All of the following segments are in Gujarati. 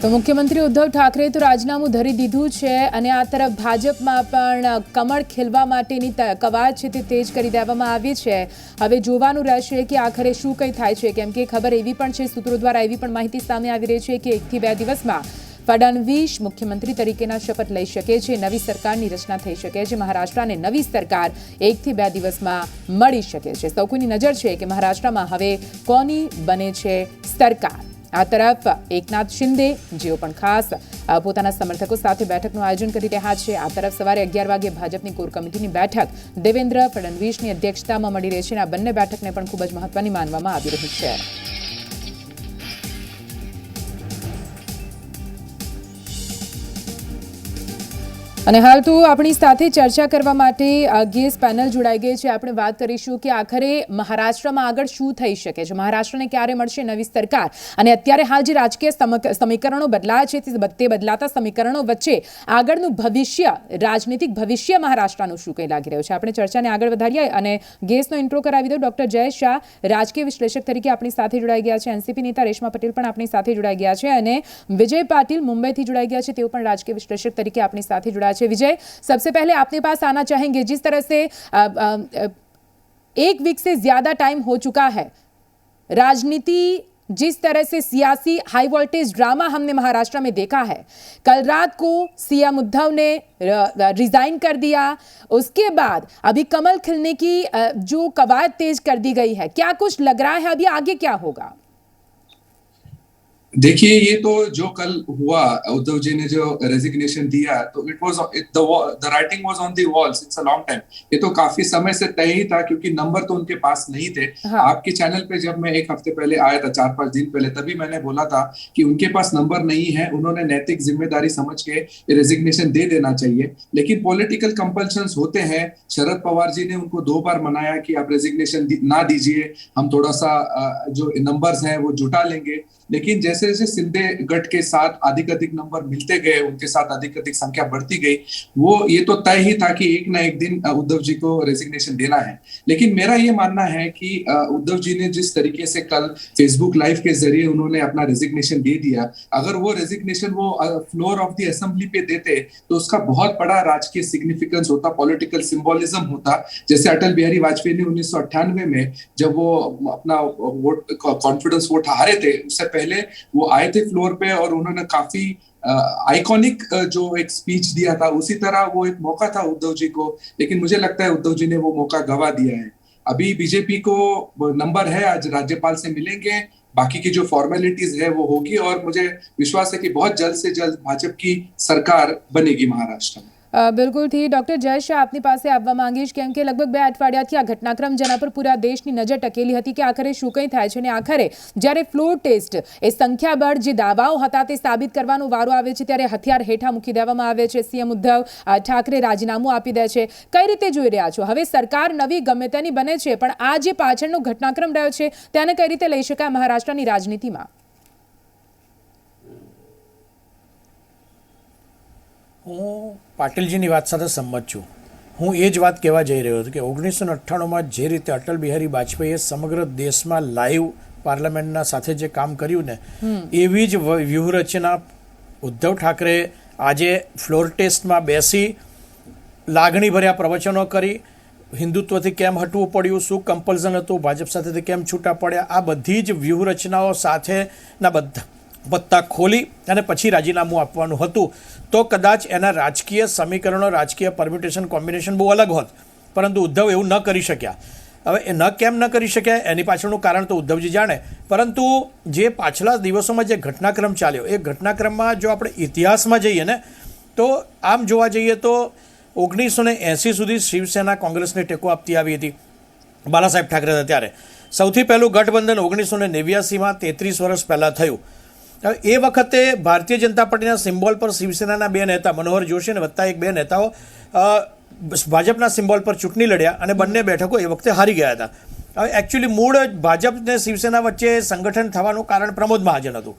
તો મુખ્યમંત્રી ઉદ્ધવ ઠાકરે તો રાજીનામું ધરી દીધું છે અને આ તરફ ભાજપમાં પણ કમળ ખીલવા માટેની કવાયત છે તે તેજ કરી દેવામાં આવી છે। હવે જોવાનું રહેશે કે આખરે શું કંઈ થાય છે, કેમ કે ખબર એવી પણ છે, સૂત્રો દ્વારા એવી પણ માહિતી સામે આવી રહી છે કે 1 થી 2 દિવસમાં ફડણવીસ મુખ્યમંત્રી તરીકેના શપથ લઈ શકે છે, નવી સરકારની રચના થઈ શકે છે। મહારાષ્ટ્રને નવી સરકાર 1 થી 2 દિવસમાં મળી શકે છે। સૌ કોઈની નજર છે કે મહારાષ્ટ્રમાં હવે કોની બને છે સરકાર। આ તરફ એકનાથ શિંદે જેઓ પણ ખાસ પોતાના સમર્થકો સાથે બેઠકનું આયોજન કરી રહ્યા છે। આ તરફ સવારે 11 વાગે ભાજપની કોર કમિટીની બેઠક દેવેન્દ્ર ફડણવીસની અધ્યક્ષતામાં મળી રહી છે અને આ બંને બેઠકને પણ ખૂબ જ મહત્વની માનવામાં આવી રહી છે। અને હાલ તો આપણી સાથે ચર્ચા કરવા માટે ગેસ્ટ પેનલ જોડાઈ ગઈ છે। આપણે વાત કરીશું કે આખરે મહારાષ્ટ્રમાં આગળ શું થઈ શકે છે, મહારાષ્ટ્રને ક્યારે મળશે નવી સરકાર અને અત્યારે હાલ જે રાજકીય સમીકરણો બદલાયા છે તે બદલાતા સમીકરણો વચ્ચે આગળનું ભવિષ્ય, રાજનીતિક ભવિષ્ય મહારાષ્ટ્રનું શું કંઈ લાગી રહ્યું છે। આપણે ચર્ચાને આગળ વધારીએ અને ગેસ્ટનો ઇન્ટ્રો કરાવી દઉં। ડોક્ટર જય શાહ રાજકીય વિશ્લેષક તરીકે આપણી સાથે જોડાઈ ગયા છે, એનસીપી નેતા રેશમા પટેલ પણ આપણી સાથે જોડાઈ ગયા છે અને વિજય પાટીલ મુંબईથી जुड़ाई गया है, तेओ पण राजकीय विश्लेषक तरीके अपनी साथ जुड़ा है। विजय, सबसे पहले आपके पास आना चाहेंगे, जिस तरह से 1 वीक से ज्यादा टाइम हो चुका है, राजनीति जिस तरह से सियासी हाई वोल्टेज ड्रामा हमने महाराष्ट्र में देखा है, कल रात को सीएम उद्धव ने रिजाइन कर दिया, उसके बाद अभी कमल खिलने की जो कवायद तेज कर दी गई है, क्या कुछ लग रहा है अभी आगे क्या होगा? देखिए, ये तो जो कल हुआ, उद्धव जी ने जो रेजिग्नेशन दिया, तो it was the writing was on the walls, it's a long time. ये तो काफी समय से तय ही था, क्योंकि नंबर तो उनके पास नहीं थे। हाँ। आपके चैनल पे जब मैं 1 हफ्ते पहले आया था, 4-5 दिन पहले, तभी मैंने बोला था कि उनके पास नंबर नहीं है, उन्होंने नैतिक जिम्मेदारी समझ के रेजिग्नेशन दे देना चाहिए। लेकिन पॉलिटिकल कंपल्शंस होते हैं। शरद पवार जी ने उनको 2 बार मनाया कि आप रेजिग्नेशन ना दीजिए, हम थोड़ा सा जो नंबर्स हैं वो जुटा लेंगे। लेकिन जैसे जैसे शिंदे गठ के साथ अधिक नंबर मिलते गए, उनके साथ अधिक संख्या बढ़ती गई, वो ये तो तय ही था कि एक ना एक दिन उद्धव जी को रेजिग्नेशन देना है। लेकिन मेरा ये मानना है कि उद्धव जी ने जिस तरीके से कल फेसबुक लाइव के जरिए उन्होंने अपना रेजिग्नेशन दे दिया, अगर वो रेजिग्नेशन वो फ्लोर ऑफ द असेंबली पे देते तो उसका बहुत बड़ा राजकीय सिग्निफिकेंस होता, पॉलिटिकल सिंबोलिज्म होता। जैसे अटल बिहारी वाजपेयी ने 1998 में जब वो अपना वोट कॉन्फिडेंस वोट हारे थे, उससे पहले वो आए थे फ्लोर पे और उन्होंने काफी आइकॉनिक जो एक स्पीच दिया था, उसी तरह वो एक मौका था उद्धव जी को। लेकिन मुझे लगता है उद्धव जी ने वो मौका गवा दिया है। अभी बीजेपी को नंबर है, आज राज्यपाल से मिलेंगे, बाकी की जो फॉर्मेलिटीज है वो होगी और मुझे विश्वास है कि बहुत जल्द से जल्द भाजपा की सरकार बनेगी महाराष्ट्र में। બિલકુલથી ડોક્ટર જય શાહ આપની પાસે આવવા માંગીશ, કેમ કે લગભગ 2 અઠવાડિયાથી આ ઘટનાક્રમ જેના પર પૂરા દેશની નજર ટકેલી હતી કે આખરે શું કંઈ થાય છે અને આખરે જ્યારે ફ્લોર ટેસ્ટ એ સંખ્યાબળ જે દાવાઓ હતા તે સાબિત કરવાનો વારો આવે છે, ત્યારે હથિયાર હેઠા મૂકી દેવામાં આવે છે। સીએમ ઉદ્ધવ ઠાકરે રાજીનામું આપી દે છે। કઈ રીતે જોઈ રહ્યા છો? હવે સરકાર નવી ગમે તેની બને છે, પણ આ જે પાછળનો ઘટનાક્રમ રહ્યો છે તેને કઈ રીતે લઈ શકાય મહારાષ્ટ્રની રાજનીતિમાં? હું પાટીલજીની વાત સાથે સંમત છું। હું એ જ વાત કહેવા જઈ રહ્યો હતો કે 1998માં જે રીતે અટલ બિહારી વાજપેયીએ સમગ્ર દેશમાં લાઈવ પાર્લામેન્ટના સાથે જે કામ કર્યું ને, એવી જ વ્યૂહરચના ઉદ્ધવ ઠાકરે આજે ફ્લોર ટેસ્ટમાં બેસી લાગણીભર્યા પ્રવચનો કરી, હિન્દુત્વથી કેમ હટવું પડ્યું, શું કમ્પલ્ઝન હતું, ભાજપ સાથેથી કેમ છૂટા પડ્યા, આ બધી જ વ્યૂહરચનાઓ સાથેના બધા પત્તા ખોલી અને પછી રાજીનામું આપવાનું હતું, તો કદાચ એના રાજકીય સમીકરણો, રાજકીય પરમ્યુટેશન, કોમ્બિનેશન બહુ અલગ હોત, પરંતુ ઉદ્ધવ એવું ન કરી શક્યા। હવે એ કેમ ન કરી શક્યા એની પાછળનું કારણ તો ઉદ્ધવજી જાણે, પરંતુ જે પાછલા દિવસોમાં જે ઘટનાક્રમ ચાલ્યો, એ ઘટનાક્રમમાં જો આપણે ઇતિહાસમાં જઈએ ને, તો આમ જોવા જઈએ તો 1980 સુધી શિવસેના કોંગ્રેસને ટેકો આપતી આવી હતી, બાલાસાહેબ ઠાકરે હતા ત્યારે। સૌથી પહેલું ગઠબંધન 1989માં 33 વર્ષ પહેલાં થયું। એ વખતે ભારતીય જનતા પાર્ટીના સિમ્બોલ પર શિવસેનાના 2 નેતા મનોહર જોશી અને વત્તા 1-2 નેતાઓ ભાજપના સિમ્બોલ પર ચૂંટણી લડ્યા અને બંને બેઠકો એ વખતે હારી ગયા હતા। હવે એકચ્યુઅલી મૂળ ભાજપ ને શિવસેના વચ્ચે સંગઠન થવાનું કારણ પ્રમોદ મહાજન હતું।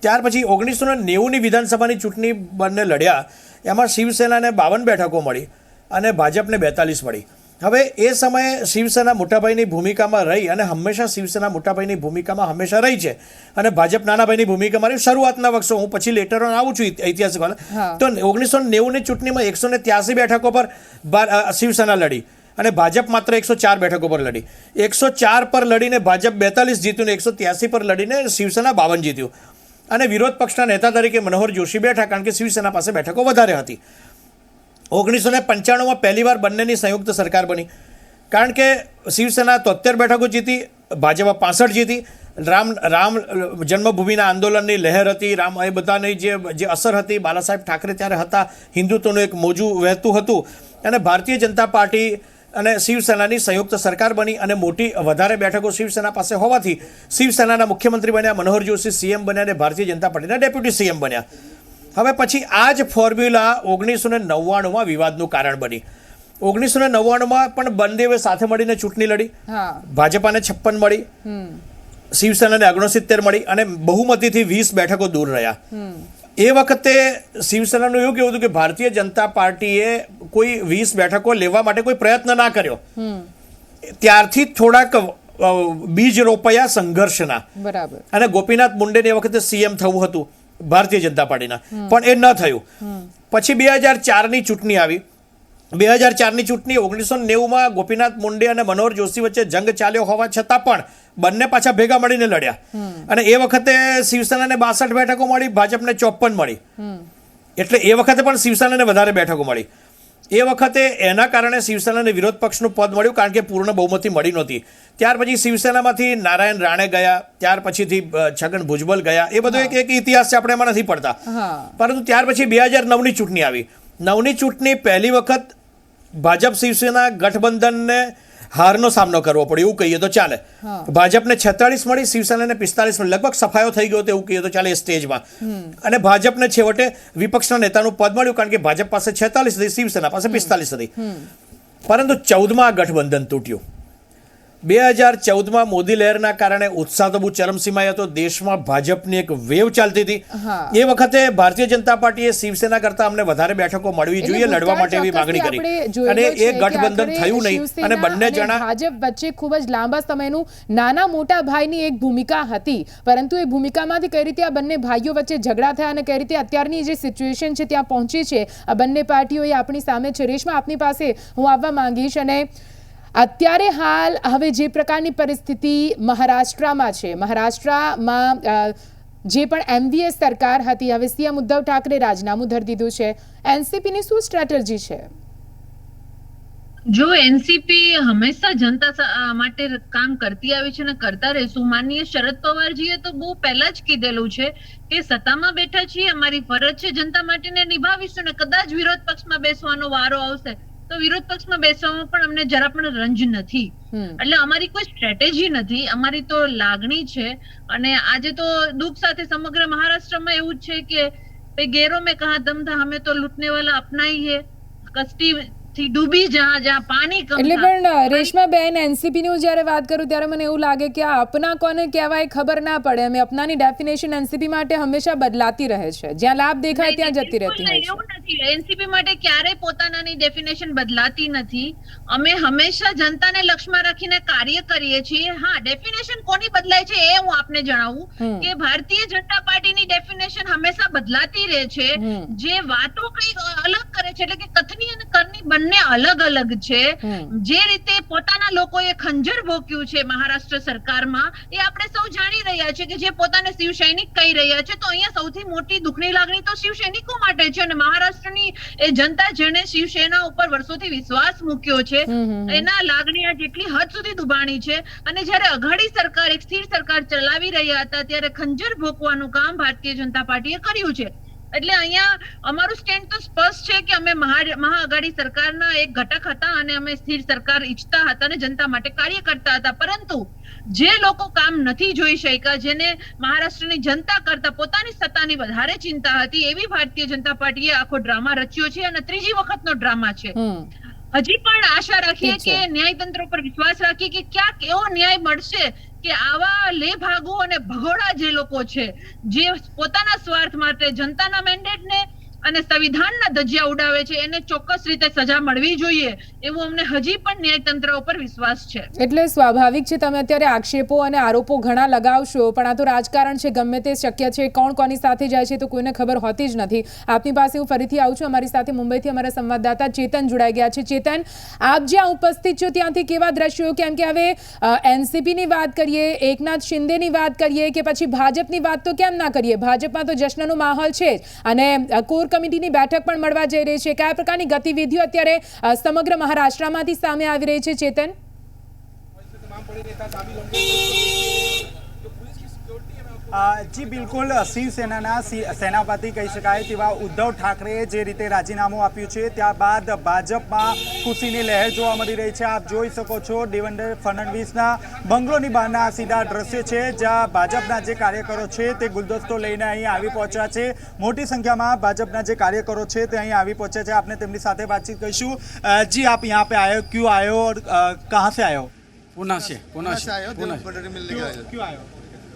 ત્યાર પછી 1990ની વિધાનસભાની ચૂંટણી બંને લડ્યા, એમાં શિવસેનાને 52 બેઠકો મળી અને ભાજપને 42 મળી। હવે એ સમયે શિવસેના મોટાભાઈની ભૂમિકામાં રહી અને હંમેશા શિવસેના મોટાભાઈની ભૂમિકામાં હંમેશા રહી છે અને ભાજપ નાનાભાઈની ભૂમિકામાં રહી શરૂઆતના વર્ષો. હું પછી લેટર ઓન આવું છું ઐતિહાસિક તો 1990ની ચૂંટણીમાં 183 બેઠકો પર શિવસેના લડી અને ભાજપ માત્ર 104 બેઠકો પર લડી. 104 પર લડીને ભાજપ 42 જીત્યું ને 183 પર લડીને શિવસેના 52 જીત્યું અને વિરોધ પક્ષના નેતા તરીકે મનોહર જોશી બેઠા કારણ કે શિવસેના પાસે બેઠકો વધારે હતી. 1995માં પહેલીવાર બંનેની સંયુક્ત સરકાર બની કારણ કે શિવસેના 73 બેઠકો જીતી, ભાજપ 65 જીતી. રામ જન્મભૂમિના આંદોલનની લહેર હતી, એ બધાની જે અસર હતી, બાલાસાહેબ ઠાકરે ત્યારે હતા, હિન્દુત્વનું એક મોજું વહેતું હતું અને ભારતીય જનતા પાર્ટી અને શિવસેનાની સંયુક્ત સરકાર બની અને મોટી વધારે બેઠકો શિવસેના પાસે હોવાથી શિવસેનાના મુખ્યમંત્રી બન્યા, મનોહર જોશી સીએમ બન્યા અને ભારતીય જનતા પાર્ટીના ડેપ્યુટી સીએમ બન્યા. હવે પછી આ જ ફોર્મ્યુલા 1999માં વિવાદનું કારણ બની. 1999માં પણ બંનેએ સાથે મળીને ચૂંટણી લડી. ભાજપાને 56 મળી, શિવસેનાને 69 મળી અને બહુમતીથી 20 બેઠકો દૂર રહ્યા. એ વખતે શિવસેનાનું એવું કેવું હતું કે ભારતીય જનતા પાર્ટીએ કોઈ 20 બેઠકો લેવા માટે કોઈ પ્રયત્ન ના કર્યો. ત્યારથી થોડાક બીજ રોપાયા સંઘર્ષના. બરાબર. અને ગોપીનાથ મુંડેને એ વખતે સીએમ થવું હતું ભારતીય જનતા પાર્ટીના, પણ એ ન થયું. પછી 2004ની ચૂંટણી આવી. 2004ની ચૂંટણી 1990માં ગોપીનાથ મુંડે અને મનોહર જોશી વચ્ચે જંગ ચાલ્યો હોવા છતાં પણ બંને પાછા ભેગા મળીને લડ્યા અને એ વખતે શિવસેનાને 62 બેઠકો મળી, ભાજપને 54 મળી. એટલે એ વખતે પણ શિવસેનાને વધારે બેઠકો મળી. એ વખતે એના કારણે શિવસેનાને વિરોધ પક્ષનું પદ મળ્યું કારણ કે પૂર્ણ બહુમતી મળી નહોતી. ત્યાર પછી શિવસેનામાંથી નારાયણ રાણે ગયા, ત્યાર પછીથી છગન ભુજબલ ગયા. એ બધો એક ઇતિહાસ છે, આપણે એમાં નથી પડતા. પરંતુ ત્યાર પછી 2009ની ચૂંટણી આવી. 9ની ચૂંટણી પહેલી વખત ભાજપ શિવસેના ગઠબંધનને હારનો સામનો કરવો પડ્યો એવું કહીએ તો ચાલે. ભાજપને 46 મળી, શિવસેનાને 45 મળી, લગભગ સફાયો થઈ ગયો તો એવું કહીએ તો ચાલે એ સ્ટેજમાં. અને ભાજપને છેવટે વિપક્ષના નેતાનું પદ મળ્યું કારણ કે ભાજપ પાસે 46 હતી, શિવસેના પાસે 45 હતી. પરંતુ 14માં આ ગઠબંધન તૂટ્યું. 2014માં મોદી લહેરના કારણે ઉત્સાહ તો બહુ ચરમસીમાએ હતો. દેશમાં ભાજપની એક વેવ ચાલતી હતી. એ વખતે ભારતીય જનતા પાર્ટીએ શિવસેના કરતા અમને વધારે બેઠકો મળવી જોઈએ, લડવા માટે એવી માંગણી કરી અને એ ગઠબંધન થયું નહીં અને બંને જણા ભાજપ વચ્ચે ખૂબ જ લાંબા સમયનું નાના મોટા ભાઈની એક ભૂમિકા હતી. પરંતુ એ ભૂમિકામાંથી કઈ રીતે આ બંને ભાઈઓ વચ્ચે ઝઘડા થયા અને કઈ રીતે અત્યારની જે સિચ્યુએશન છે ત્યાં પહોંચી છે આ બંને પાર્ટીઓ એ આપણી સામે છે. રેશમા, આપની પાસે હું આવવા માંગીશ અને અત્યારે હાલ હવે જે પ્રકારની પરિસ્થિતિ મહારાષ્ટ્રમાં છે, મહારાષ્ટ્રમાં જે પણ એમવીએસ સરકાર હતી, હવે સીએમ ઉદ્ધવ ઠાકરે રાજીનામું ધરી દીધું છે. એનસીપીની શું સ્ટ્રેટેજી છે? જો એનસીપી હંમેશા જનતા માટે કામ કરતી આવી છે અને કરતા રહેશું. માનનીય શરદ પવારજીએ તો બહુ પહેલા જ કીધેલું છે કે સત્તામાં બેઠા છીએ, અમારી ફરજ છે જનતા માટે નિભાવીશું ને કદાચ વિરોધ પક્ષમાં બેસવાનો વારો આવશે તો વિરોધ પક્ષમાં બેસવામાં પણ અમને જરા પણ રંજ નથી. એટલે અમારી કોઈ સ્ટ્રેટેજી નથી, અમારી તો લાગણી છે. અને આજે તો દુઃખ સાથે સમગ્ર મહારાષ્ટ્રમાં એવું જ છે કે ગેરો મેં કહા દમ થા, હમે તો લૂટને વાલા અપના હી હે, કસ્તી થી ડૂબી જ્યાં પાણી કમ. એટલે પણ રેશમા બેન, એનસીપી ની જ્યારે વાત કરું ત્યારે મને એવું લાગે કે આ અપના કોને કહેવાય ખબર ના પડે. અમે અપનાની ડેફિનેશન એનસીપી માટે હંમેશા બદલાતી રહે છે, જ્યાં લાભ દેખાય ત્યાં જતી રહેતી હોય છે. એનસીપી માટે ક્યારેય પોતાનાની ડેફિનેશન બદલાતી નથી. અમે હંમેશા જનતાને લક્ષ્યમાં રાખીને કાર્ય કરીએ છીએ. હા, ડેફિનેશન કોની બદલાય છે એ હું આપને જણાવું કે ભારતીય જનતા પાર્ટીની ડેફિનેશન હંમેશા બદલાતી રહે છે. જે વાતો કઈ અલગ કરે છે, એટલે કે કથની અને કરની બંને અલગ અલગ છે. જે રીતે પોતાના લોકોએ ખંજર ભોક્યું છે મહારાષ્ટ્ર સરકારમાં એ આપણે સૌ જાણી રહ્યા છે કે જે પોતાને શિવસૈનિક કહી રહ્યા છે. તો અહીંયા સૌથી મોટી દુઃખની લાગણી તો શિવસૈનિકો માટે છે અને મહારાષ્ટ્રની એ જનતા જેને શિવસેના ઉપર વર્ષોથી વિશ્વાસ મૂક્યો છે એના લાગણી આ જેટલી હદ સુધી દુભાણી છે. અને જ્યારે અઘાડી સરકાર એક સ્થિર સરકાર ચલાવી રહ્યા હતા ત્યારે ખંજર ભોકવાનું કામ ભારતીય જનતા પાર્ટીએ કર્યું છે. એટલે અહીંયા અમારું સ્ટેન્ડ તો સ્પષ્ટ છે કે અમે મહાઆઘાડી સરકારના એક ઘટક હતા અને અમે સ્થિર સરકાર ઈચ્છતા હતા અને જનતા માટે કાર્ય કરતા હતા. પરંતુ જે લોકો કામ નથી જોઈ શક્યા, જેને મહારાષ્ટ્રની જનતા કરતા પોતાની સત્તાની વધારે ચિંતા હતી, એવી ભારતીય જનતા પાર્ટીએ આખો ડ્રામા રચ્યો છે અને ત્રીજી વખતનો ડ્રામા છે. હજી પણ આશા રાખીએ કે ન્યાયતંત્ર પર વિશ્વાસ રાખીએ કે ક્યાંક એવો ન્યાય મળશે કે આવા લેભાગુ અને ભગોડા જે લોકો છે જે પોતાના સ્વાર્થ માટે જનતાના મેન્ડેટને અને સંવિધાનના ધજિયા ઉડાવે છે એને ચોક્કસ રીતે સજા મળવી જોઈએ એવો અમને હજી પણ ન્યાયતંત્ર ઉપર વિશ્વાસ છે. એટલે સ્વાભાવિક છે તમે અત્યારે આક્ષેપો અને આરોપો ઘણા લગાવશો, પણ આ તો રાજકારણ છે, ગમે તે શક્ય છે, કોણ કોની સાથે જાય છે તો કોઈને ખબર હોતી જ નથી. આપની પાસે હું ફરીથી આવું છું. અમારી સાથે મુંબઈથી અમારા સંવાદદાતા ચેતન જોડાઈ ગયા છે. ચેતન, આપ જ્યાં ઉપસ્થિત છો ત્યાંથી કેવા દ્રશ્યો, કેમ કે હવે એનસીપીની વાત કરીએ, એકનાથ શિંદેની વાત કરીએ કે પછી ભાજપની વાત તો કેમ ના કરીએ, ભાજપમાં તો જશ્નનો માહોલ છે જ અને કોર કમિટીની બેઠક પણ મળવા જઈ રહી છે. કયા પ્રકારની ગતિવિધિઓ અત્યારે સમગ્ર મહારાષ્ટ્રમાંથી સામે આવી રહી છે ચેતન? જી બિલકુલ, શિવસેનાના સેનાપતિ કહી શકાય તેવા ઉદ્ધવ ઠાકરેએ જે રીતે રાજીનામું આપ્યું છે ત્યારબાદ ભાજપમાં ખુશીની લહેર જોવા મળી રહી છે. આપ જોઈ શકો છો દેવેન્દ્ર ફડણવીસના બંગલોની બહારના સીધા દ્રશ્ય છે જ્યાં ભાજપના જે કાર્યકરો છે તે ગુલદસ્તો લઈને અહીં આવી પહોંચ્યા છે. મોટી સંખ્યામાં ભાજપના જે કાર્યકરો છે તે અહીં આવી પહોંચ્યા છે. આપને તેમની સાથે વાતચીત કરીશું. જી આપ यहाँ पे आए हो, क्यों आए हो और कहाँ से आए हो? पुणे से क्यों आए हो?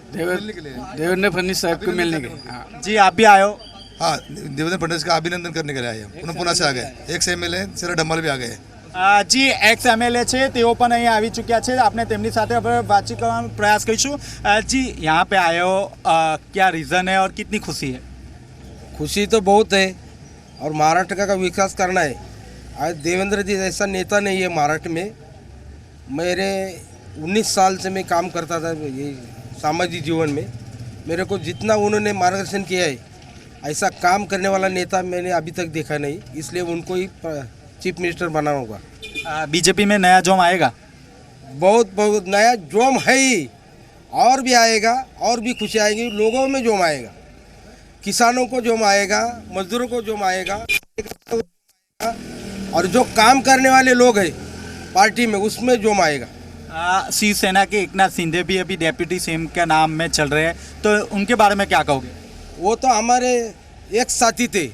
देवेंद्र फडणवीस साहब को मिलने गए. हाँ. जी आप भी आए हो? हाँ, देवेंद्र फडणवीस का अभिनंदन करने के लिए आए हम. पुणे से आ गए. एक्स एमएलए सिरा डम्मल भी आ गए. જી એક્સ એમએલએ છે તેઓ પણ અહીં આવી ચૂક્યા છે. આપણે તેમની સાથે હવે વાતચીત કરવાનો પ્રયાસ કરીશું. જી यहाँ पे आए हो, क्या रीज़न है और कितनी खुशी है? खुशी तो बहुत है और महाराष्ट्र का विकास करना है. आज देवेंद्र जी ऐसा नेता नहीं है महाराष्ट्र में. मेरे 19 साल से मैं काम करता था ये सामाजिक जीवन में. मेरे को जितना उन्होंने मार्गदर्शन किया है ऐसा काम करने वाला नेता मैंने अभी तक देखा नहीं. इसलिए उनको ही चीफ मिनिस्टर बनाना होगा. बीजेपी में नया जोम आएगा? बहुत बहुत नया जोम है ही, और भी आएगा और भी खुशी आएगी. लोगों में जोम आएगा, किसानों को जोम आएगा, मजदूरों को जोम आएगा और जो काम करने वाले लोग हैं पार्टी में उसमें जोम आएगा. शिवसेना के एकनाथ शिंदे भी अभी डेप्यूटी सीएम के नाम में चल रहे हैं, तो उनके बारे में क्या कहोगे? वो तो हमारे एक साथी थे.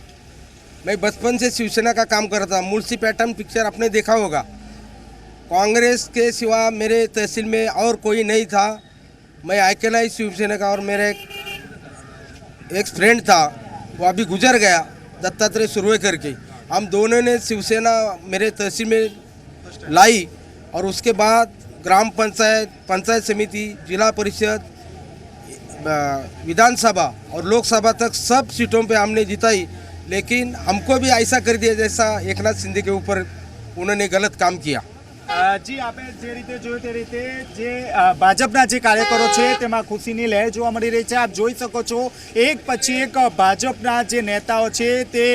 मैं बचपन से शिवसेना का काम करता था. मुंशी पैटर्न पिक्चर आपने देखा होगा. कांग्रेस के सिवा मेरे तहसील में और कोई नहीं था. मैं अकेला ही शिवसेना का. और मेरा एक फ्रेंड था वो अभी गुजर गया, दत्तात्रेय सुरवे करके. हम दोनों ने शिवसेना मेरे तहसील में लाई और उसके बाद ग्राम पंचायत, पंचायत समिति, जिला परिषद, विधानसभा और लोकसभा तक सब सीटों पे हमने जिताई. लेकिन हमको भी ऐसा कर दिया जैसा एकनाथ शिंदे के ऊपर उन्होंने गलत काम किया. જી આપણે જે રીતે જોયું તે રીતે જે ભાજપના જે કાર્યકરો છે તેમાં ખુશીની લહેર જોવા મળી રહી છે. આપ જોઈ શકો છો એક પછી એક ભાજપના જે નેતાઓ છે તે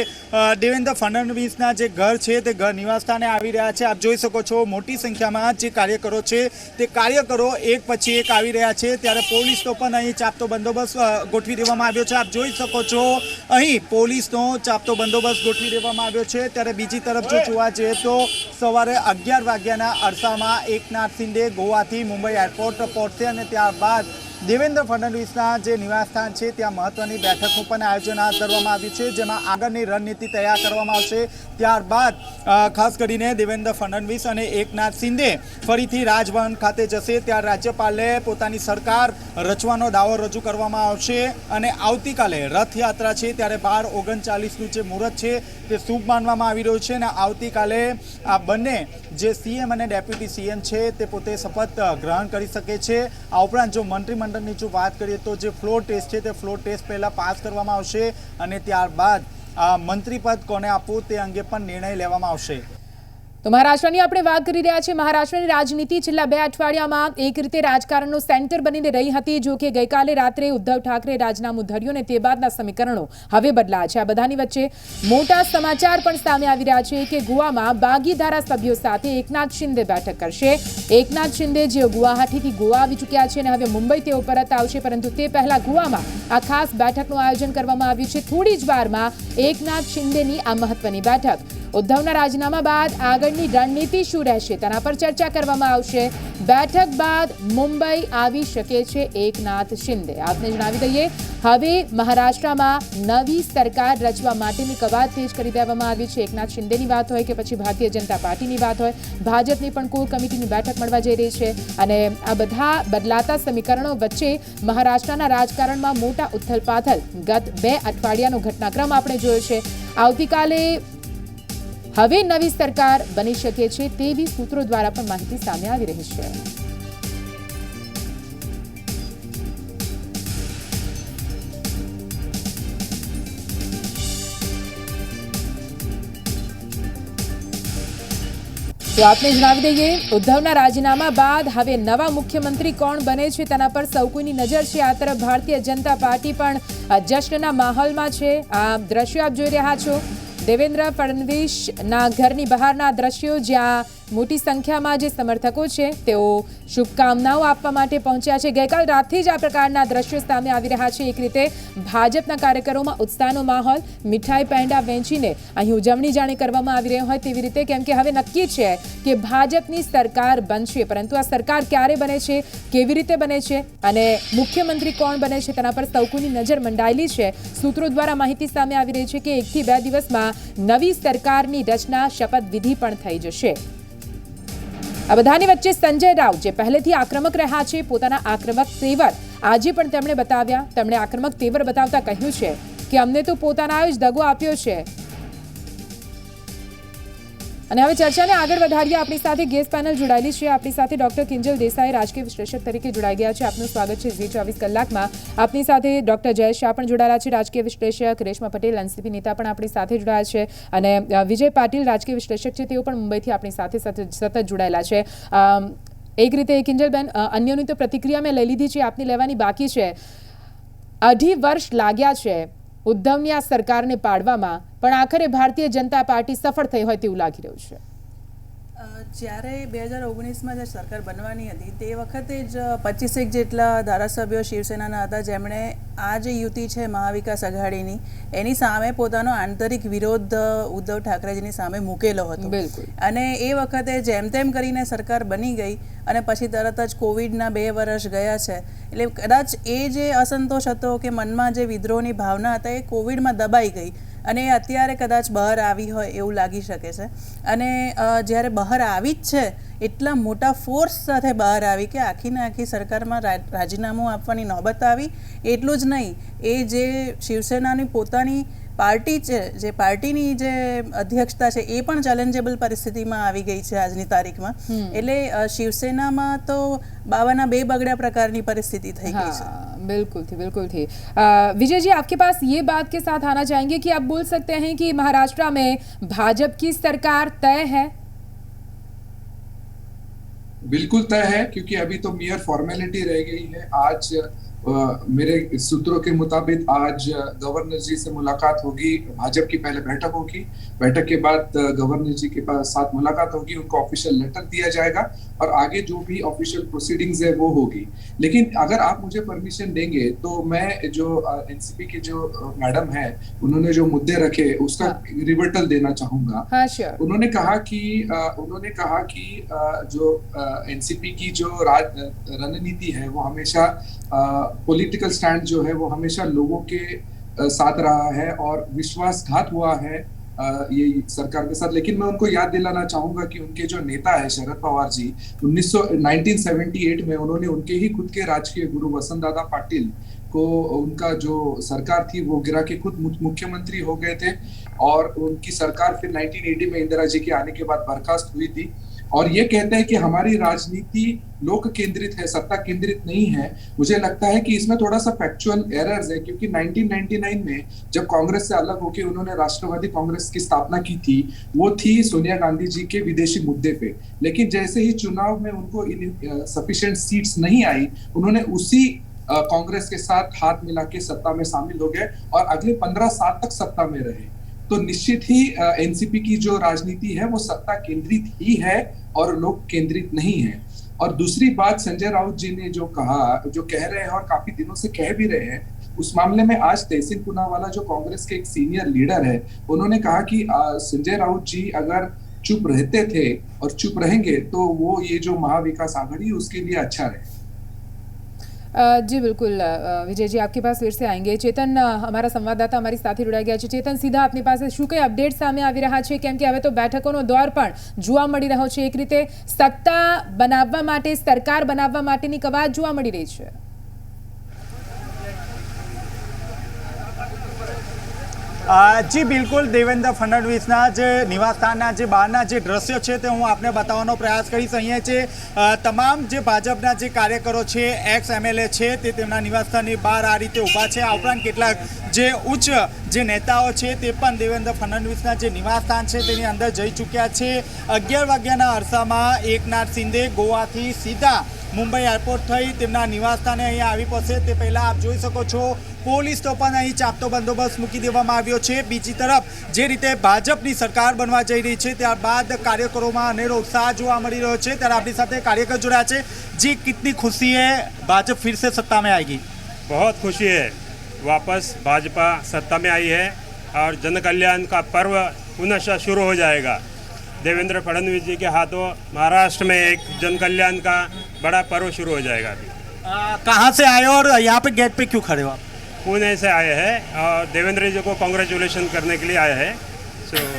દેવેન્દ્ર ફડણવીસના જે ઘર છે તે ઘર નિવાસસ્થાને આવી રહ્યા છે. આપ જોઈ શકો છો મોટી સંખ્યામાં જે કાર્યકરો છે તે કાર્યકરો એક પછી એક આવી રહ્યા છે. ત્યારે પોલીસનો પણ અહીં ચાપતો બંદોબસ્ત ગોઠવી દેવામાં આવ્યો છે. આપ જોઈ શકો છો અહીં પોલીસનો ચાપતો બંદોબસ્ત ગોઠવી દેવામાં આવ્યો છે. ત્યારે બીજી તરફ જો જોવા જઈએ તો સવારે 11 વાગ્યાના અરસામાં એકનાથ શિંદે ગોવાથી મુંબઈ એરપોર્ટ પહોંચશે અને ત્યારબાદ દેવેન્દ્ર ફડણવીસના જે નિવાસસ્થાન છે ત્યાં મહત્વની બેઠકનું પણ આયોજન હાથ ધરવામાં આવ્યું છે જેમાં આગળની રણનીતિ તૈયાર કરવામાં આવશે. ત્યારબાદ ખાસ કરીને દેવેન્દ્ર ફડણવીસ અને એકનાથ શિંદે ફરીથી રાજભવન ખાતે જશે. ત્યાં રાજ્યપાલે પોતાની સરકાર રચવાનો દાવો રજૂ કરવામાં આવશે અને આવતીકાલે રથયાત્રા છે ત્યારે 12/39નું જે મુહૂર્ત છે તે શુભ માનવામાં આવી રહ્યું છે અને આવતીકાલે આ બંને જે સીએમ અને ડેપ્યુટી સીએમ છે તે પોતે શપથ ગ્રહણ કરી શકે છે. આ ઉપરાંત જો મંત્રીમંડળની જો વાત કરીએ તો જે ફ્લોર ટેસ્ટ છે તે ફ્લોર ટેસ્ટ પહેલાં પાસ કરવામાં આવશે અને ત્યારબાદ મંત્રીપદ કોને આપવું તે અંગે પણ નિર્ણય લેવામાં આવશે. તો મહારાષ્ટ્રની આપણે વાત કરી રહ્યા છીએ. મહારાષ્ટ્રની રાજનીતિ છેલ્લા 2 અઠવાડિયામાં એક રીતે રાજકારણનું સેન્ટર બનીને રહી હતી. જો કે ગઈકાલે રાત્રે ઉદ્ધવ ઠાકરે રાજીનામું ધર્યું અને તે બાદના સમીકરણો હવે બદલાયા છે. આ બધાની વચ્ચે મોટા સમાચાર પણ સામે આવી રહ્યા છે કે ગોવામાં બાગી ધારાસભ્યો સાથે એકનાથ શિંદે બેઠક કરશે. એકનાથ શિંદે જે ગુવાહાટીથી ગોવા આવી ચૂક્યા છે અને હવે મુંબઈ તેઓ પરત આવશે, પરંતુ તે પહેલા ગોવામાં આ ખાસ બેઠકનું આયોજન કરવામાં આવ્યું છે. થોડી જ વારમાં એકનાથ શિંદેની આ મહત્વની બેઠક. ઉદ્ધવના રાજીનામા બાદ આગળની રણનીતિ શું રહેશે તેના પર ચર્ચા કરવામાં આવશે. બેઠક બાદ મુંબઈ આવી શકે છે એકનાથ શિંદે. આપને જણાવી દઈએ હવે મહારાષ્ટ્રમાં નવી સરકાર રચવા માટેની કવાયત તેજ કરી દેવામાં આવી છે. એકનાથ શિંદેની વાત હોય કે પછી ભારતીય જનતા પાર્ટીની વાત હોય, ભાજપની પણ કોર કમિટીની બેઠક મળવા જઈ રહી છે અને આ બધા બદલાતા સમીકરણો વચ્ચે મહારાષ્ટ્રના રાજકારણમાં મોટા ઉથલપાથલ ગત 2 અઠવાડિયાનો ઘટનાક્રમ આપણે જોયો છે. આવતીકાલે હવે નવી સરકાર બની શકે છે તેવી સૂત્રો દ્વારા પણ માહિતી સામે આવી રહી છે. તો આપને જણાવી દઈએ, ઉદ્ધવના રાજીનામા બાદ હવે નવા મુખ્યમંત્રી કોણ બને છે તેના પર સૌ કોઈની નજર છે. આ તરફ ભારતીય જનતા પાર્ટી પણ જશ્નના માહોલમાં છે. આ દ્રશ્યો આપ જોઈ રહ્યા છો, દેવેન્દ્ર ફડણવીસના ઘરની બહારના દ્રશ્યો, જ્યાં મોટી સંખ્યામાં જે સમર્થકો છે તેઓ શુભકામનાઓ આપવા માટે પહોંચ્યા છે. ગઈકાલ રાતથી જ આ પ્રકારના દ્રશ્યો સામે આવી રહ્યા છે. એક રીતે ભાજપના કાર્યકરોમાં ઉત્સાહનો માહોલ, મીઠાઈ પેંડા વહેંચીને અહીં ઉજવણી જાણે કરવામાં આવી રહી હોય તેવી રીતે, કેમ કે હવે નક્કી છે કે ભાજપની સરકાર બનશે. પરંતુ આ સરકાર ક્યારે બને છે, કેવી રીતે બને છે અને મુખ્યમંત્રી કોણ બને છે તેના પર સૌ કોઈની નજર મંડાયેલી છે. સૂત્રો દ્વારા માહિતી સામે આવી રહી છે કે 1 થી 2 દિવસમાં નવી સરકારની રચના, શપથવિધિ પણ થઈ જશે. આ બધાની વચ્ચે સંજય રાઉત, જે પહેલેથી આક્રમક રહ્યા છે, પોતાના આક્રમક તેવર આજે પણ તેમણે બતાવ્યા. તેમણે આક્રમક તેવર બતાવતા કહ્યું છે કે અમને તો પોતાના જ દગો આપ્યો છે. અને હવે ચર્ચાને આગળ વધારીએ. આપણી સાથે ગેસ્ટ પેનલ જોડાયેલી છે. આપણી સાથે ડોક્ટર કિંજલ દેસાઈ, રાજકીય વિશ્લેષક તરીકે જોડાઈ ગયા છે. આપનું સ્વાગત છે ઝી 24 કલાકમાં. આપની સાથે ડોક્ટર જયેશ શાહ પણ જોડાયેલા છે, રાજકીય વિશ્લેષક. રેશમા પટેલ, એનસીપી નેતા પણ આપણી સાથે જોડાયા છે. અને વિજય પાટીલ, રાજકીય વિશ્લેષક છે, તેઓ પણ મુંબઈથી આપણી સાથે સતત જોડાયેલા છે. એક રીતે કિંજલબેન, અન્યોની તો પ્રતિક્રિયા મેં લઈ લીધી છે, આપની લેવાની બાકી છે. 2.5 વર્ષ લાગ્યા છે ઉદ્ધવની આ સરકારને પાડવામાં, પણ આખરે ભારતીય જનતા પાર્ટી સફળ થઈ હોય તેવું લાગી રહ્યું છે. જ્યારે 2019માં જે સરકાર બનવાની હતી તે વખતે જ 25 જેટલા ધારાસભ્યો શિવસેનાના હતા, જેમણે આ જે યુતિ છે મહાવિકાસ આઘાડીની, એની સામે પોતાનો આંતરિક વિરોધ ઉદ્ધવ ઠાકરેજીની સામે મૂકેલો હતો. અને એ વખતે જેમ તેમ કરીને સરકાર બની ગઈ અને પછી તરત જ કોવિડના 2 વર્ષ ગયા છે. એટલે કદાચ એ જે અસંતોષ હતો કે મનમાં જે વિદ્રોહની ભાવના હતા એ કોવિડમાં દબાઈ ગઈ અને એ અત્યારે કદાચ બહાર આવી હોય એવું લાગી શકે છે. અને જ્યારે બહાર આવી જ છે, એટલા મોટા ફોર્સ સાથે બહાર આવી કે આખીને આખી સરકારમાં રાજીનામું આપવાની નોબત આવી. એટલું જ નહીં, એ જે શિવસેનાની પોતાની પાર્ટી છે, જે પાર્ટીની જે અધ્યક્ષતા છે, એ પણ ચેલેન્જેબલ પરિસ્થિતિમાં આવી ગઈ છે આજની તારીખમાં. એટલે શિવસેનામાં તો બાવાના 2 બગડ્યા પ્રકારની પરિस्थिति થઈ गई है. बिल्कुल थी. विजय जी, आपके पास ये बात के साथ आना चाहेंगे कि आप बोल सकते हैं कि महाराष्ट्र में भाजपा की सरकार तय है? बिल्कुल तय है, क्योंकि अभी तो मियर फॉर्मेलिटी रह गई है. आज मेरे सूत्रों के मुताबिक आज गवर्नर जी से मुलाकात होगी, भाजपा की पहले बैठक होगी, बैठक के बाद गवर्नर जी के पास साथ मुलाकात होगी, उनको ऑफिशियल लेटर दिया जाएगा और आगे जो भी ऑफिशियल प्रोसीडिंग्स है वो होगी. लेकिन अगर आप मुझे परमिशन देंगे तो मैं जो एनसीपी के जो मैडम है, उन्होंने जो मुद्दे रखे उसका रिवर्टल देना चाहूंगा. उन्होंने कहा कि जो एनसीपी की जो रणनीति है वो हमेशा पॉलिटिकल स्टैंड जो है वो हमेशा लोगों के साथ रहा है और विश्वासघात हुआ है ये सरकार के साथ. लेकिन मैं उनको याद दिलाना चाहूंगा कि उनके जो नेता है शरद पवार जी, 1978 में उन्होंने उनके ही खुद के राजकीय गुरु वसंतदादा पाटिल को, उनका जो सरकार थी वो गिरा के खुद मुख्यमंत्री हो गए थे और उनकी सरकार फिर 1980 में इंदिरा जी के आने के बाद बर्खास्त हुई थी. और ये कहते हैं कि हमारी राजनीति लोक केंद्रित है, सत्ता केंद्रित नहीं है. मुझे लगता है कि इसमें थोड़ा सा फैक्चुअल एरर्स है, क्योंकि 1999 में जब कांग्रेस से अलग होकर उन्होंने राष्ट्रवादी कांग्रेस की स्थापना की थी, वो थी सोनिया गांधी जी के विदेशी मुद्दे पे. लेकिन जैसे ही चुनाव में उनको सफिशिएंट सीट्स नहीं आई, उन्होंने उसी कांग्रेस के साथ हाथ मिला के सत्ता में शामिल हो गए और अगले 15 साल तक सत्ता में रहे. तो निश्चित ही एनसीपी की जो राजनीति है वो सत्ता केंद्रित ही है और लोक केंद्रित नहीं है. और दूसरी बात, संजय राउत जी ने जो कहा, जो कह रहे हैं और काफी दिनों से कह भी रहे हैं, उस मामले में आज तहसीन पूनावाला जो कांग्रेस के एक सीनियर लीडर है, उन्होंने कहा कि संजय राउत जी अगर चुप रहते थे और चुप रहेंगे तो वो ये जो महाविकास आघाड़ी उसके लिए अच्छा रहे. जी बिल्कुल विजय जी, आपके पास फिर से आएंगे. चेतन, हमारा संवाददाता हमारी સાથે જોડાઈ ગયા છે. ચેતન, સીધા આપની પાસે શું કઈ અપડેટ સામે આવી રહ્યા છે? કેમ કે હવે તો બેઠકોનો દોર પણ જોવા મળી રહ્યો છે. એક રીતે સત્તા બનાવવા માટે, સરકાર બનાવવા માટેની કવાયત જોવા મળી રહી છે. જી બિલકુલ, દેવેન્દ્ર ફડણવીસના જે નિવાસસ્થાનના જે બહારના જે દ્રશ્યો છે તે હું આપને બતાવવાનો પ્રયાસ કરીશ. અહીંયા છે તમામ જે ભાજપના જે કાર્યકરો છે, એક્સ MLA છે, તે તેમના નિવાસસ્થાનની બહાર આ રીતે ઊભા છે. આ ઉપરાંત કેટલાક જે ઉચ્ચ જે નેતાઓ છે તે પણ દેવેન્દ્ર ફડણવીસના જે નિવાસસ્થાન છે તેની અંદર જઈ ચૂક્યા છે. 11 વાગ્યાના અરસામાં એકનાથ શિંદે ગોવાથી સીધા મુંબઈ એરપોર્ટ થઈ તેમના નિવાસસ્થાને અહીંયા આવી પહોંચે તે પહેલાં આપ જોઈ શકો છો પોલીસનો પણ અહીં ચાપતો બંદોબસ્ત મૂકી દેવામાં આવ્યો છે. બીજી તરફ જે રીતે ભાજપની સરકાર બનવા જઈ રહી છે ત્યારબાદ કાર્યકરોમાં અનેરો ઉત્સાહ જોવા મળી રહ્યો છે. ત્યારે આપણી સાથે કાર્યકર જોડાયા છે. जी कितनी खुशी है भाजपा फिर से सत्ता में आएगी? बहुत खुशी है, वापस भाजपा सत्ता में आई है और जन कल्याण का पर्व पुनः शुरू हो जाएगा. देवेंद्र फडणवीस जी के हाथों महाराष्ट्र में एक जन कल्याण का बड़ा पर्व शुरू हो जाएगा. अभी कहाँ से आए और यहाँ पे गेट पे क्यों खड़े हो आप? पुणे से आए हैं और देवेंद्र जी को कॉन्ग्रेचुलेशन करने के लिए आए हैं.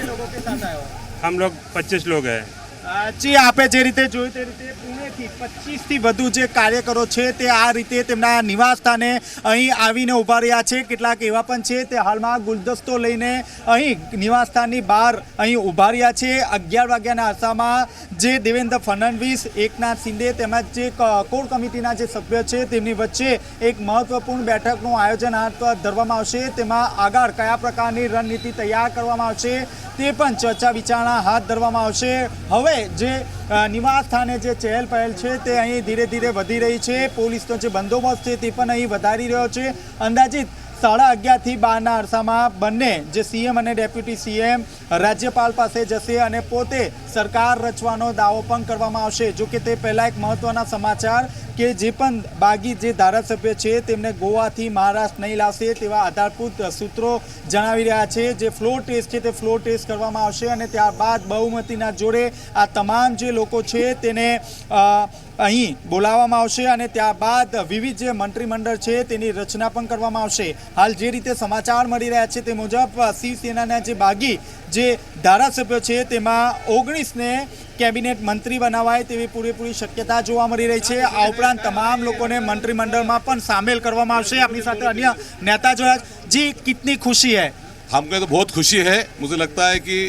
लोगों के साथ आए हो? हम लोग 25 लोग हैं. જી આપે જે રીતે જોયું તે રીતે પુણેથી 25થી વધુ જે કાર્યકરો છે તે આ રીતે તેમના નિવાસ સ્થાને અહીં આવીને ઊભા રહ્યા છે. કેટલાક એવા પણ છે તે હાલમાં ગુલદસ્તો લઈને અહીં નિવાસ સ્થાનની બહાર અહીં ઊભા રહ્યા છે. 11 વાગ્યાના અરસામાં જે દેવેન્દ્ર ફડણવીસ, એકનાથ શિંદે તેમજ જે કોર કમિટીના જે સભ્યો છે તેમની વચ્ચે એક મહત્વપૂર્ણ બેઠકનું આયોજન હાથ ધરવામાં આવશે. તેમાં આગળ કયા પ્રકારની રણનીતિ તૈયાર કરવામાં આવશે તે પણ ચર્ચા વિચારણા હાથ ધરવામાં આવશે. હવે જે નિવાસ સ્થાને જે ચહેલ પહેલ છે તે અહીં ધીરે ધીરે વધી રહી છે. પોલીસનો જે બંદોબસ્ત છે તે પણ અહીં વધારી રહ્યો છે. અંદાજિત 11:30 થી 12ના અરસામાં બંને જે CM અને ડેપ્યુટી CM રાજ્યપાલ પાસે જશે અને પોતે સરકાર રચવાનો દાવો પણ કરવામાં આવશે. જો કે તે પહેલાં એક મહત્વના સમાચાર કે જે પણ બાગી જે ધારાસભ્ય છે તેમને ગોવાથી મહારાષ્ટ્ર નહીં લાવશે તેવા આધારભૂત સૂત્રો જણાવી રહ્યા છે. જે ફ્લોર ટેસ્ટ છે તે ફ્લોર ટેસ્ટ કરવામાં આવશે અને ત્યારબાદ બહુમતીના જોડે આ તમામ જે લોકો છે તેને અહીં બોલાવવામાં આવશે અને ત્યારબાદ વિવિધ જે મંત્રીમંડળ છે તેની રચના પણ કરવામાં આવશે. હાલ જે રીતે સમાચાર મળી રહ્યા છે તે મુજબ શિવસેનાના જે બાગી જે ધારાસભ્યો છે તેમાં 19ને કેબિનેટ મંત્રી બનાવાય તેવી પૂરેપૂરી શક્યતા જોવા મળી રહી છે. આ ઉપરાંત તમામ લોકોને મંત્રીમंडળ પણ સામેલ કરવામાં આવશે. આપણી સાથે અન્ય નેતા જોયા. जी कितनी खुशी है? हमको तो बहुत खुशी है. मुझे लगता है कि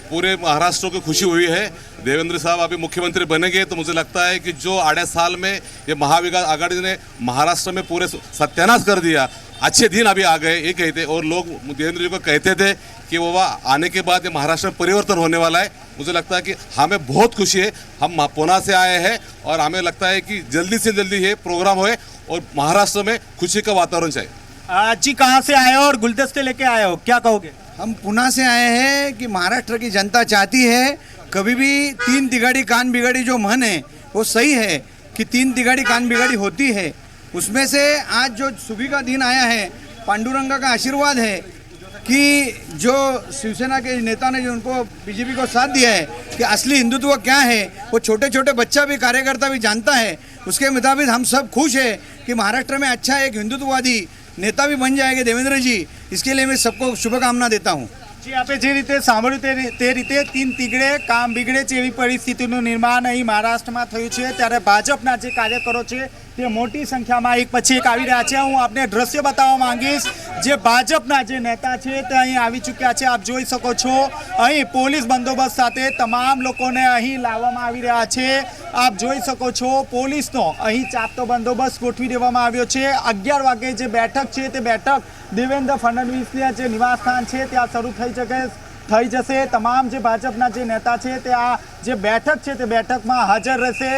पूरे महाराष्ट्र को खुशी हुई है. देवेंद्र साहब अभी मुख्यमंत्री बनेंगे तो मुझे लगता है कि जो 8.5 साल में ये महाविकास आघाड़ी ने महाराष्ट्र में पूरे सत्यानाश कर दिया, अच्छे दिन अभी आ गए ये कहते. और लोग देवेंद्र जी को कहते थे कि वो आने के बाद ये महाराष्ट्र में परिवर्तन होने वाला है. मुझे लगता है कि हमें बहुत खुशी है. हम पूना से आए हैं और हमें लगता है कि जल्दी से जल्दी ये प्रोग्राम होए और महाराष्ट्र में खुशी का वातावरण चाहिए. जी कहाँ से आए हो और गुलदस्ते लेके आए हो, क्या कहोगे? हम पुणे से आए हैं कि महाराष्ट्र की जनता चाहती है कभी भी 3 तिगाड़ी कान बिगाड़ी जो मन है वो सही है कि 3 तिगाड़ी कान बिगाड़ी होती है. उसमें से आज जो सुबह का दिन आया है पांडुरंगा का आशीर्वाद है कि जो शिवसेना के नेता ने जो उनको बीजेपी को साथ दिया है कि असली हिंदुत्व क्या है वो छोटे छोटे बच्चा भी कार्यकर्ता भी जानता है. उसके मुताबिक हम सब खुश है कि महाराष्ट्र में अच्छा एक हिंदुत्ववादी नेता भी बन जाएंगे देवेंद्र जी. इसके लिए मैं सबको शुभकामना देता हूँ. જી આપે જે રીતે સાંભળ્યું તે રીતે 3 તીગડે કામ બિગડે છે એવી પરિસ્થિતિનું નિર્માણ અહીં મહારાષ્ટ્રમાં થયું છે. ત્યારે ભાજપના જે કાર્યકરો છે તે મોટી સંખ્યામાં એક પછી એક આવી રહ્યા છે. હું આપને દ્રશ્ય બતાવવા માંગીશ. જે ભાજપના જે નેતા છે તે અહીં આવી ચૂક્યા છે. આપ જોઈ શકો છો અહીં પોલીસ બંદોબસ્ત સાથે તમામ લોકોને અહીં લાવવામાં આવી રહ્યા છે. આપ જોઈ શકો છો પોલીસનો અહીં ચાપતો બંદોબસ્ત ગોઠવી દેવામાં આવ્યો છે. 11 વાગે જે બેઠક છે તે બેઠક દેવેન્દ્ર ફડણવીસના જે નિવાસસ્થાન છે ત્યાં શરૂ થઈ જશે. તમામ જે ભાજપના જે નેતા છે તે આ જે બેઠક છે તે બેઠકમાં હાજર રહેશે.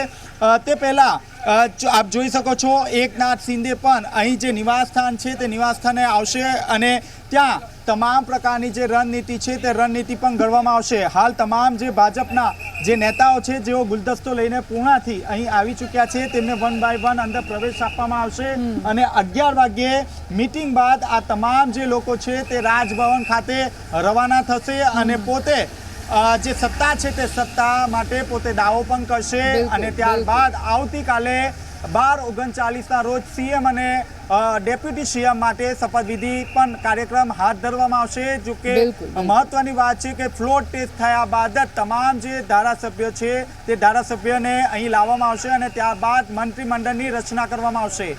તે પહેલાં આપ જોઈ શકો છો એકનાથ શિંદે પણ અહીં જે નિવાસસ્થાન છે તે નિવાસસ્થાને આવશે અને ત્યાં તમામ પ્રકારની જે રણનીતિ છે તે રણનીતિ પણ ઘડવામાં આવશે. હાલ તમામ જે ભાજપના જે નેતાઓ છે જેઓ ગુલદસ્તો લઈને પૂણાથી અહીં આવી ચૂક્યા છે તેમને 1 બાય 1 અંદર પ્રવેશ આપવામાં આવશે અને 11 વાગ્યે મીટિંગ બાદ આ તમામ જે લોકો છે તે રાજભવન ખાતે રવાના થશે અને પોતે જે સત્તા છે તે સત્તા માટે પોતે દાવો પણ કરશે અને ત્યારબાદ આવતીકાલે 12/39ના રોજ CM અને ડેપ્યુટી CM માટે શપથવિધિ પણ કાર્યક્રમ હાથ ધરવામાં આવશે. જો કે મહત્વની વાત છે કે ફ્લોર ટેસ્ટ થયા બાદ જ તમામ જે ધારાસભ્યો છે તે ધારાસભ્યોને અહીં લાવવામાં આવશે અને ત્યારબાદ મંત્રીમંડળની રચના કરવામાં આવશે.